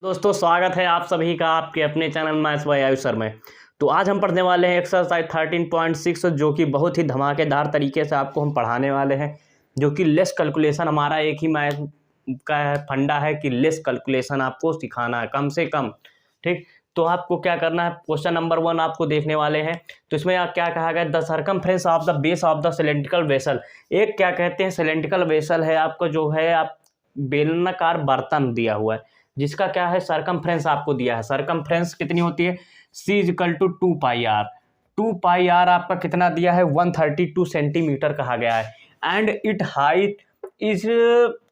दोस्तों स्वागत है आप सभी का आपके अपने channel maths by Ayush sir में। तो आज हम पढ़ने वाले हैं एक्सरसाइज 13.6 जो कि बहुत ही धमाकेदार तरीके से आपको हम पढ़ाने वाले हैं, जो कि लेस कैलकुलेशन हमारा एक ही मैथ का फंडा है कि लेस कैलकुलेशन आपको सिखाना है कम से कम। ठीक, तो आपको क्या करना है, क्वेश्चन नंबर 1 आपको देखने वाले हैं। तो इसमें क्या कहा गया, the circumference of the base of the cylindrical vessel. एक क्या कहते हैं सिलेंड्रिकल वेसल है आपको, जो है आप बेलनाकार बर्तन दिया हुआ है जिसका क्या है सरकमफ्रेंस आपको दिया है। सरकमफ्रेंस कितनी होती है, C = 2πr। 2πr आपका कितना दिया है, 132 सेंटीमीटर कहा गया है। And it height is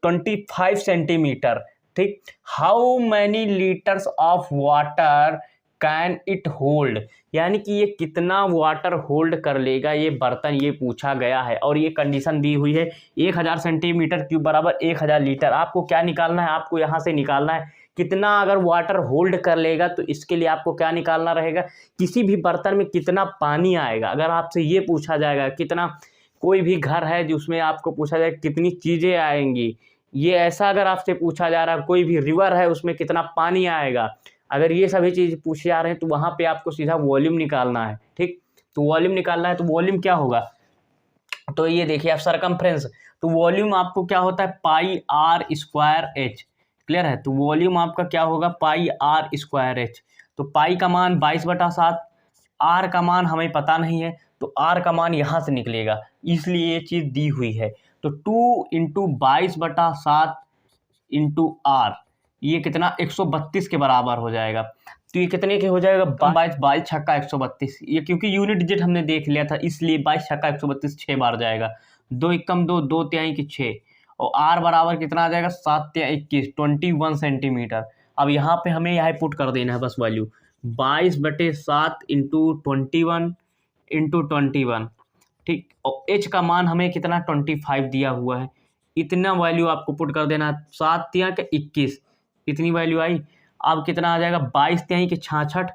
25 centimetre. ठीक, how many litres of water can it hold, यानी कि ये कितना वाटर होल्ड कर लेगा ये बर्तन, ये पूछा गया है। और ये कंडीशन दी हुई है 1000 सेंटीमीटर क्यूब बराबर 1000 लीटर। आपको क्या निकालना है, आपको यहाँ से निकालना है कितना अगर वाटर होल्ड कर लेगा, तो इसके लिए आपको क्या निकालना रहेगा, किसी भी बर्तन में कितना पानी आएगा। अगर आपसे ये पूछा जाएगा कितना, कोई भी घर है जिसमें आपको पूछा जाए कितनी चीज़ें आएंगी, ये ऐसा अगर आपसे पूछा जा रहा है, कोई भी रिवर है उसमें कितना पानी आएगा, अगर ये सभी चीज़ पूछे जा रहे हैं तो वहाँ पे आपको सीधा वॉल्यूम निकालना है। ठीक, तो वॉल्यूम निकालना है, तो वॉल्यूम क्या होगा, तो ये देखिए आप सरकमफ्रेंस, तो वॉल्यूम आपको क्या होता है πr²h। क्लियर है, तो वॉल्यूम आपका क्या होगा πr²h। तो पाई का मान 22/7, आर का मान हमें पता नहीं है, तो आर का मान यहाँ से निकलेगा, इसलिए ये चीज़ दी हुई है। तो 2 × 22/7 × आर, ये कितना 132 के बराबर हो जाएगा। तो ये कितने के हो जाएगा, 22 छक्का 132। ये क्योंकि यूनिट डिजिट हमने देख लिया था इसलिए 22 छक्का 132 6 बार जाएगा। 2 एकम 2, 2 तिहाई की 6, और आर बराबर कितना आ जाएगा 7 तिहाई 21, 21 सेंटीमीटर। अब यहाँ पे हमें यहाँ पुट कर देना है बस वैल्यू 22/7 × 21 × 21। ठीक, और एच का मान हमें कितना 25 दिया हुआ है, इतना वैल्यू आपको पुट कर देना है। 7 तिहाई के 21, इतनी वैल्यू आई। अब कितना आ जाएगा 22 तिहाई के 66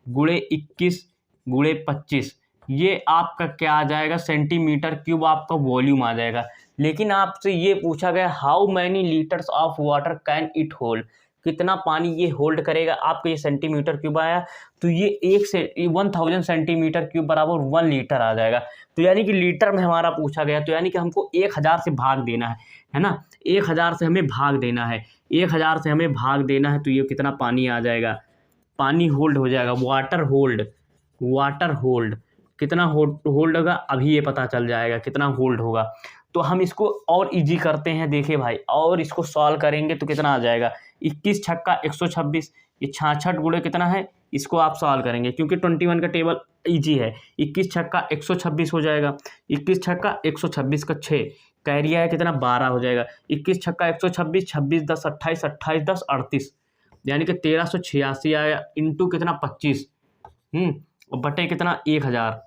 गुणे 21 गुणे 25, ये आपका क्या आ जाएगा सेंटीमीटर क्यूब आपका वॉल्यूम आ जाएगा। लेकिन आपसे ये पूछा गया how many litres of water can it hold, कितना पानी ये होल्ड करेगा, आपको ये सेंटीमीटर क्यूब आया, तो ये 1000 सेंटीमीटर क्यूब बराबर 1 लीटर आ जाएगा। तो यानी कि लीटर में हमारा पूछा गया, तो यानी कि हमको 1000 से भाग देना है ना, 1000 से हमें भाग देना है, 1000 से हमें भाग देना है, तो ये कितना पानी आ जाएगा, पानी होल्ड हो जाएगा, वाटर होल्ड कितना होल्ड होगा, अभी ये पता चल जाएगा कितना होल्ड होगा। तो हम इसको और इजी करते हैं, देखिए भाई, और इसको सॉल्व करेंगे तो कितना आ जाएगा 21 छक्का 126, ये 66 गुणे कितना है, इसको आप सॉल्व करेंगे क्योंकि 21 का टेबल इजी है। 21 छक्का 126 हो जाएगा, 21 छक्का 126 का 6, कैरिया है कितना 12 हो जाएगा। 21 छक्का 126, 26 10 28, 28 10 38, यानी कि 1386 आया, इंटू कितना 25, और बटे कितना 1000।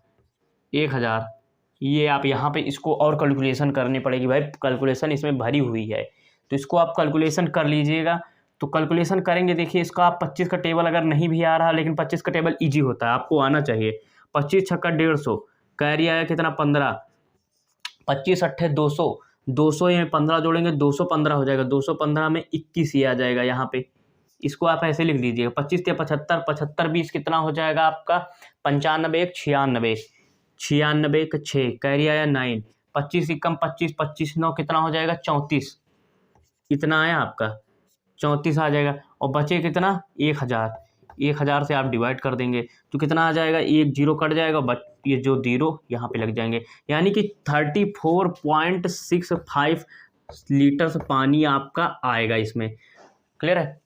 ये आप यहाँ पे इसको और कैलकुलेशन करनी पड़ेगी भाई, कैलकुलेशन इसमें भरी हुई है, तो इसको आप कैलकुलेशन कर लीजिएगा। तो कैलकुलेशन करेंगे, देखिए इसका आप 25 का टेबल अगर नहीं भी आ रहा, लेकिन 25 का टेबल इजी होता है, आपको आना चाहिए। 25 छक्का 150, कैरी आया कितना 15, 25 अट्ठे 200, 200 में 15 जोड़ेंगे 215 हो जाएगा, 215 में 21 ही आ जाएगा यहाँ पे, इसको आप ऐसे लिख लीजिएगा। 25 या 75, 75 20 कितना हो जाएगा आपका 95 1 96, 96 का 6, कैरी आया 9, 25 एकम 25, 25 9 कितना हो जाएगा 34, इतना आया आपका 34 आ जाएगा, और बचे कितना 1000 से आप डिवाइड कर देंगे तो कितना आ जाएगा, 1 0 कट जाएगा, बट ये जो 0 यहाँ पे लग जाएंगे, यानी कि 34.65 लीटर पानी आपका आएगा इसमें। क्लियर है।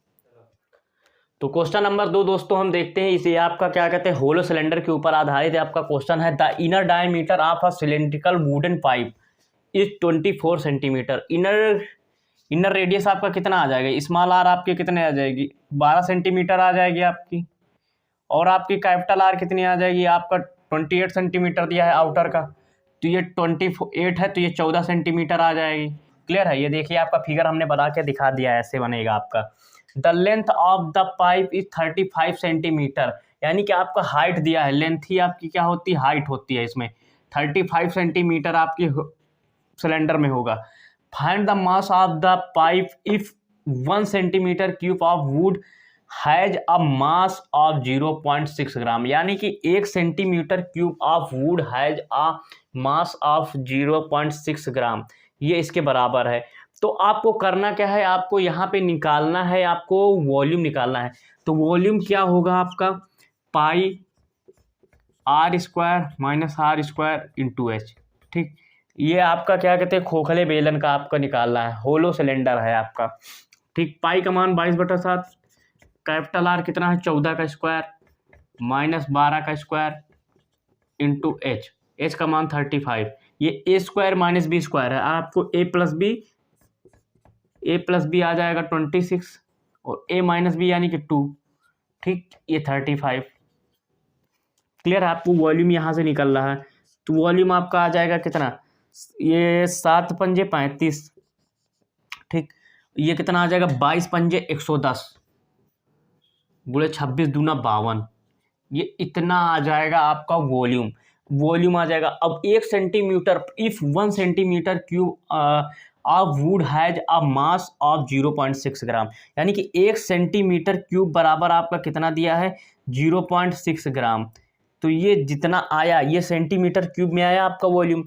तो क्वेश्चन नंबर 2 दोस्तों हम देखते हैं, इसे आपका क्या कहते हैं होलो सिलेंडर के ऊपर आधारित है आपका क्वेश्चन है। The inner diameter of a cylindrical wooden pipe is 24 centimetre. Inner radius आपका कितना आ जाएगा, स्मॉल आर आपके कितने आ जाएगी 12 सेंटीमीटर आ जाएगी आपकी, और आपकी कैपिटल आर कितनी आ जाएगी, आपका 28 सेंटीमीटर दिया है आउटर का, तो ये 28 है, तो ये 14 सेंटीमीटर आ जाएगी। क्लियर है, ये देखिए आपका फिगर हमने बना के दिखा दिया है, ऐसे बनेगा आपका। The length of the pipe is 35 centimetre, यानी कि आपका हाइट दिया है, लेंथ ही आपकी क्या होती है हाइट होती है, इसमें 35 सेंटीमीटर आपकी सिलेंडर में होगा। Find the mass of the pipe if 1 centimetre cube of would has a mass of 0.6 ग्राम, यानी कि 1 centimetre cube of would has a mass of 0.6 ग्राम, ये इसके बराबर है। तो आपको करना क्या है, आपको यहाँ पे निकालना है, आपको वॉल्यूम निकालना है। तो वॉल्यूम क्या होगा आपका, pi r square minus r square into h. ठीक, ये आपका क्या कहते हैं, खोखले बेलन का आपका निकालना है, होलो सिलेंडर है आपका। ठीक, पाई का मान 22/7, कैपिटल आर कितना है 14 का स्क्वायर माइनस 12 का स्क्वायर इंटू एच, एच का मान 35। ये ए स्क्वायर माइनस बी स्क्वायर है, आपको ए प्लस बी आ जाएगा 26 और ए माइनस बी यानी कि 2। ठीक, ये 35। क्लियर है, आपको वॉल्यूम यहाँ से निकल रहा है। तो वॉल्यूम आपका आ जाएगा कितना, ये 7 पंजे 35। ठीक, ये कितना आ जाएगा 22 पंजे 110 गुणे 26 दूना 52, ये इतना आ जाएगा आपका वॉल्यूम आ जाएगा। अब 1 centimetre, if 1 centimetre cube of would has a mass of 0.6 ग्राम, यानी कि 1 सेंटीमीटर क्यूब बराबर आपका कितना दिया है 0.6 ग्राम। तो ये जितना आया ये सेंटीमीटर क्यूब में आया आपका वॉल्यूम,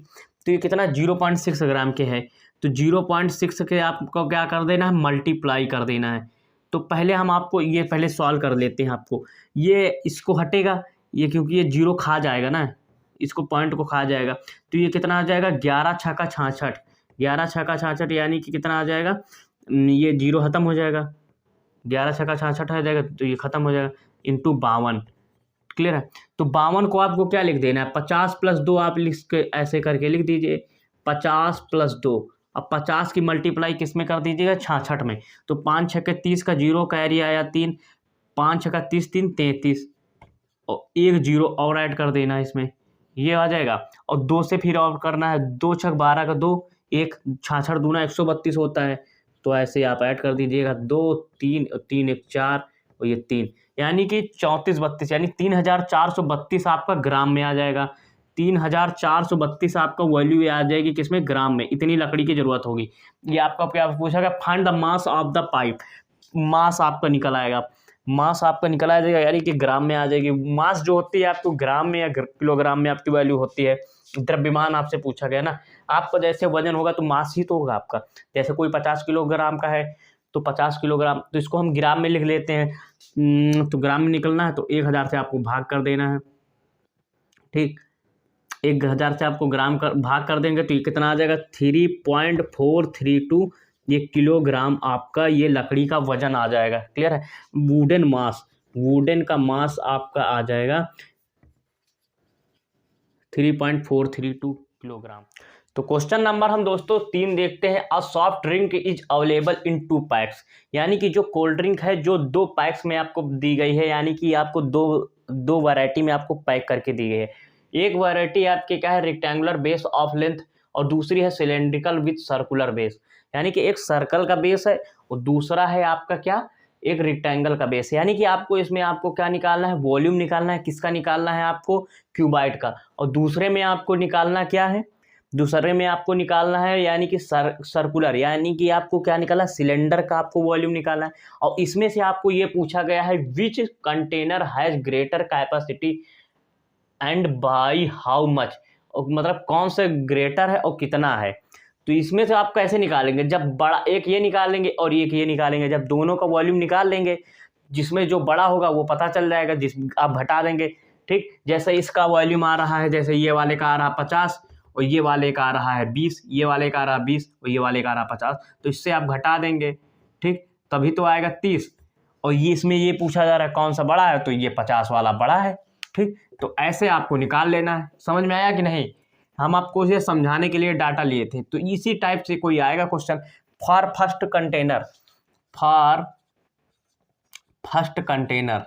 तो ये कितना 0.6 ग्राम के है। तो 0.6 के आपको क्या कर देना है, मल्टीप्लाई कर देना है। तो पहले हम आपको ये पहले सॉल्व कर लेते हैं। आपको ये इसको हटेगा ये, क्योंकि ये 0 खा जाएगा ना, इसको पॉइंट को खा जाएगा। तो ये कितना आ जाएगा 11 छक्का 66, 11 छक्का 66 यानी कि कितना आ जाएगा, ये 0 ख़त्म हो जाएगा, 11 छक्का 66 आ जाएगा, तो ये ख़त्म हो जाएगा इंटू 52। क्लियर है, तो 52 को आपको क्या लिख देना है, 50 + 2 आप लिख के ऐसे करके लिख दीजिए, 50 + 2। अब 50 की मल्टीप्लाई किस में कर दीजिएगा 66 में। तो 5 छक्के 30 का 0 कैरी आया 3, 5 छक्का 30 3 33 और 1 0 और ऐड कर देना है इसमें, ये आ जाएगा। और 2 से फिर और करना है, 2 छक 12 का 2, 1 66 दूना 132 होता है। तो ऐसे आप ऐड कर दीजिएगा 2 3 और 3 1 4 और ये 3, यानी कि 34 32, यानी 3432 आपका ग्राम में आ जाएगा। 3432 आपका वैल्यू आ जाएगी किसमें, ग्राम में। इतनी लकड़ी की जरूरत होगी। ये आपका क्या पूछा गया, find the mass of the pipe. Mass आपका निकल आएगा, मास आपका निकल आ जाएगा, यानी कि ग्राम में आ जाएगी। मास जो होती है आपको ग्राम में या किलोग्राम में आपकी वैल्यू होती है। द्रव्यमान आपसे पूछा गया ना, आपका जैसे वजन होगा तो मास ही तो होगा आपका। जैसे कोई 50 किलोग्राम का है तो 50 किलोग्राम, तो इसको हम ग्राम में लिख लेते हैं। तो ग्राम में निकलना है तो 1000 से आपको भाग कर देना है। ठीक, 1000 से आपको ग्राम कर भाग कर देंगे तो ये कितना आ जाएगा 3.432 ये किलोग्राम आपका ये लकड़ी का वजन आ जाएगा। क्लियर है, वुडन मास, वुडन का मास आपका आ जाएगा 3.432 किलोग्राम। तो क्वेश्चन नंबर हम दोस्तों 3 देखते हैं। A soft drink is available in 2 PACS, यानी कि जो कोल्ड ड्रिंक है जो 2 पैक्स में आपको दी गई है, यानी कि आपको दो वैरायटी में आपको पैक करके दी गई है। एक वैरायटी आपके क्या है, रेक्टेंगुलर बेस ऑफ लेंथ, और दूसरी है सिलेंड्रिकल विथ सर्कुलर बेस, यानी कि एक सर्कल का बेस है और दूसरा है आपका क्या, एक रेक्टेंगल का बेस है। यानी कि आपको इसमें आपको क्या निकालना है, वॉल्यूम निकालना है। किसका निकालना है आपको, क्यूबाइट का। और दूसरे में आपको निकालना क्या है, दूसरे में आपको निकालना है यानी कि सर्कुलर, यानी कि आपको क्या निकालना है, सिलेंडर का आपको वॉल्यूम निकालना है। और इसमें से आपको ये पूछा गया है which container has greater capacity and by how much, मतलब कौन से ग्रेटर है और कितना है। तो इसमें से आप कैसे निकालेंगे, जब बड़ा एक ये निकालेंगे और एक ये निकालेंगे, जब दोनों का वॉल्यूम निकाल लेंगे, जिसमें जो बड़ा होगा वो पता चल जाएगा, जिस आप घटा देंगे। ठीक, जैसे इसका वॉल्यूम आ रहा है, जैसे ये वाले का आ रहा 50 और ये वाले का आ रहा है 20, ये वाले का आ रहा 20 और ये वाले का आ रहा 50, तो इससे आप घटा देंगे। ठीक, तभी तो आएगा 30। और ये इसमें ये पूछा जा रहा है कौन सा बड़ा है, तो ये 50 वाला बड़ा है। ठीक, तो ऐसे आपको निकाल लेना है। समझ में आया कि नहीं, हम आपको ये समझाने के लिए डाटा लिए थे। तो इसी टाइप से कोई आएगा question, for first container, for first container,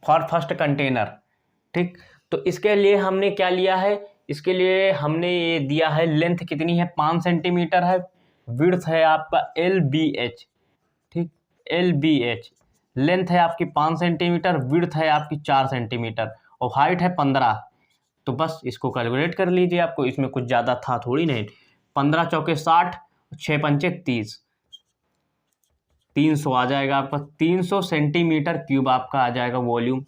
for first container. ठीक, तो इसके लिए हमने क्या लिया है, इसके लिए हमने ये दिया है लेंथ कितनी है 5 सेंटीमीटर है, विड्थ है आपका LBH। ठीक, LBH लेंथ है आपकी 5 सेंटीमीटर, विड्थ है आपकी 4 सेंटीमीटर और हाइट है 15। तो बस इसको कैलकुलेट कर लीजिए, आपको इसमें कुछ ज़्यादा था थोड़ी नहीं। 15 चौके 60 6 पंचे 30, 300 आ जाएगा आपका, 300 सेंटीमीटर क्यूब आपका आ जाएगा वॉल्यूम।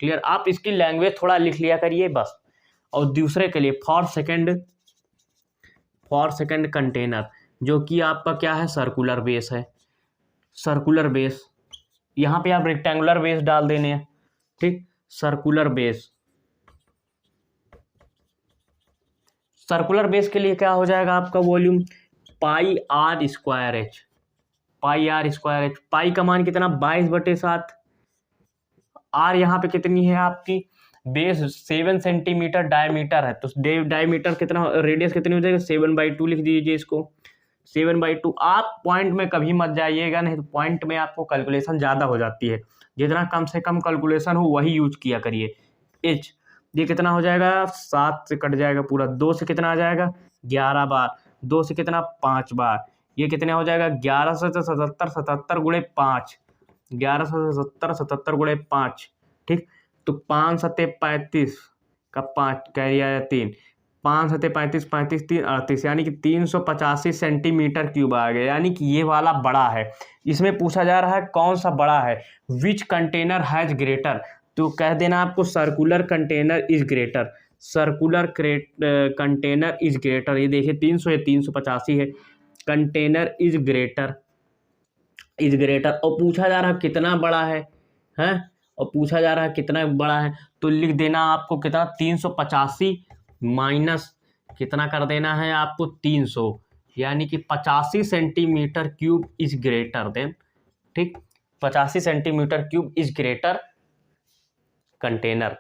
क्लियर। आप इसकी लैंग्वेज थोड़ा लिख लिया करिए बस। और दूसरे के लिए फॉर सेकंड कंटेनर, जो कि आपका क्या है, सर्कुलर बेस है। सर्कुलर बेस, यहाँ पे आप रेक्टेंगुलर बेस डाल देने हैं, ठीक। सर्कुलर बेस के लिए क्या हो जाएगा आपका volume, pi r square h. Pi का मान कितना, 22/7। आर यहाँ पे कितनी है आपकी, बेस 7 सेंटीमीटर डायमीटर है, तो डायमीटर कितना, रेडियस कितनी हो जाएगी, 7/2 लिख दीजिए इसको, 7/2। आप पॉइंट में कभी मत जाइएगा, नहीं तो पॉइंट में आपको कैलकुलेशन ज़्यादा हो जाती है। जितना कम से कम कैलकुलेशन हो वही यूज किया करिए। एच ये कितना हो जाएगा, 7 से कट जाएगा पूरा, 2 से कितना आ जाएगा, 11 बार, 2 से कितना, 5 बार, ये कितने हो जाएगा, 1177, 77 गुणे 5, 1177 गुणे 5, ठीक। तो 5 सत्ते 35 का 5 कैरी आया 3, 5 सत्ते 35, 35 3 38, यानी कि 385 सेंटीमीटर क्यूब आ गया। यानी कि ये वाला बड़ा है। इसमें पूछा जा रहा है कौन सा बड़ा है, विच कंटेनर हैज ग्रेटर, तो कह देना आपको circular container is greater, container is greater. ये देखिए 300 है, 385 है, कंटेनर इज ग्रेटर और पूछा जा रहा है कितना बड़ा है, हैं, और पूछा जा रहा है कितना बड़ा है, तो लिख देना आपको कितना, 385 माइनस कितना कर देना है आपको, 300, यानी कि 85 centimetre cube is greater than, ठीक, 85 centimetre cube is greater container.